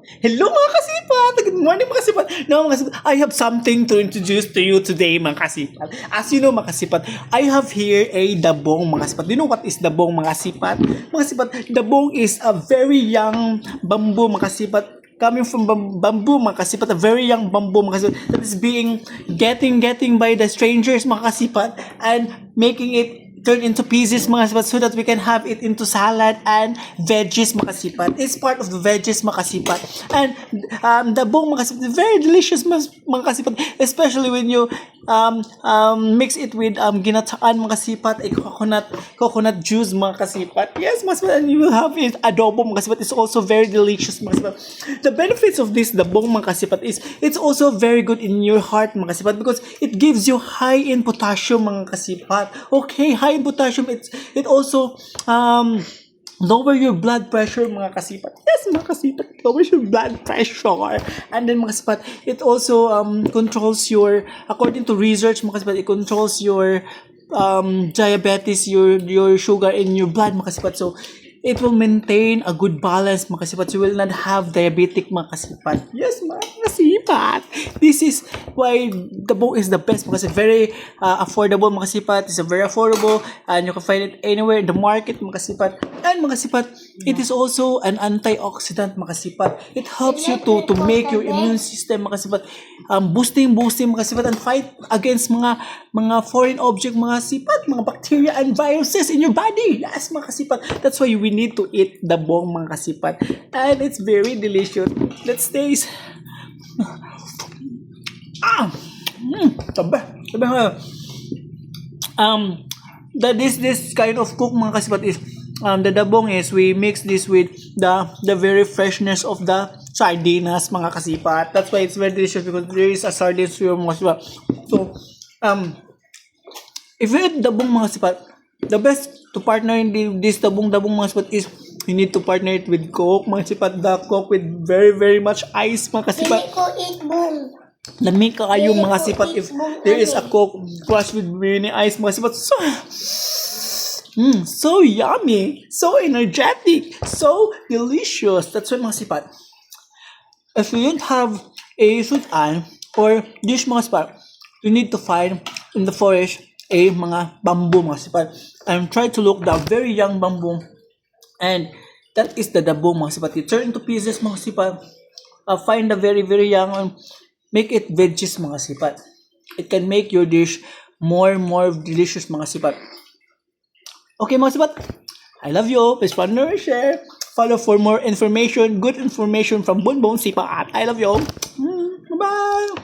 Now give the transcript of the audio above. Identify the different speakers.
Speaker 1: Hello mga kasipat! Good morning mga kasipat! Now mga kasipat, I have something to introduce to you today mga kasipat. As you know mga kasipat, I have here a dabong mga kasipat. Do you know what is dabong mga kasipat? Mga kasipat, dabong is a very young bamboo mga kasipat. Coming from bamboo mga kasipat, a very young bamboo mga kasipat that is being getting by the strangers mga kasipat and making it turn into pieces mga kasipat so that we can have it into salad and veggies mga kasipat. It's part of the veggies mga kasipat. And the bong mga kasipat, very delicious mga kasipat, especially when you mix it with ginataan mga kasipat, a coconut juice mga kasipat. Yes mga kasipat, and you will have it adobo mga kasipat. It's also very delicious mga kasipat. The benefits of this dabong mga kasipat is it's also very good in your heart mga kasipat because it gives you high in potassium mga kasipat. Okay, high in potassium. It also lower your blood pressure mga kasipat. Yes mga kasipat, lowers your blood pressure. And then mga kasipat, it also controls your, according to research mga kasipat, it controls your diabetes, your sugar in your blood mga kasipat. So it will maintain a good balance mga kasipat. You will not have diabetic mga kasipat. Yes mga kasipat. This is why the book is the best because it's very affordable mga kasipat. It's very affordable and you can find it anywhere in the market mga kasipat. And mga kasipat, it is also an antioxidant mga kasipat. It helps you to make your immune system mga kasipat boosting mga kasipat and fight against mga foreign object mga kasipat, mga bacteria and viruses in your body. Yes mga kasipat. That's why we need to eat the bong mga kasipat. And it's very delicious. Let's taste. This kind of cook mga kasipat is the dabong is we mix this with the very freshness of the sardinas mga kasipat. That's why it's very delicious because there is a sardine here mga kasipat. So if you eat dabong mga kasipat, the best to partner in this dabong mga kasipat is you need to partner it with Coke mga kasipat. The Coke with very much ice mga kasipat.
Speaker 2: Hindi ko eat boom.
Speaker 1: Lamig ka kayo mga kasipat if there is a Coke crushed with mini ice mga kasipat. So yummy, so energetic, so delicious. That's why mga kasipat, if you don't have a sudan or dish mga kasipat, you need to find in the forest a mga bamboo mga kasipat and try to look the very young bamboo, and that is the dabong mga kasipat. You turn into pieces mga kasipat, find the very young and make it veggies mga kasipat. It can make your dish more delicious mga kasipat. Okay mga kasipat, I love you. Please follow and share. Follow for more information, good information from Bonbon Sipat. I love you. Bye-bye.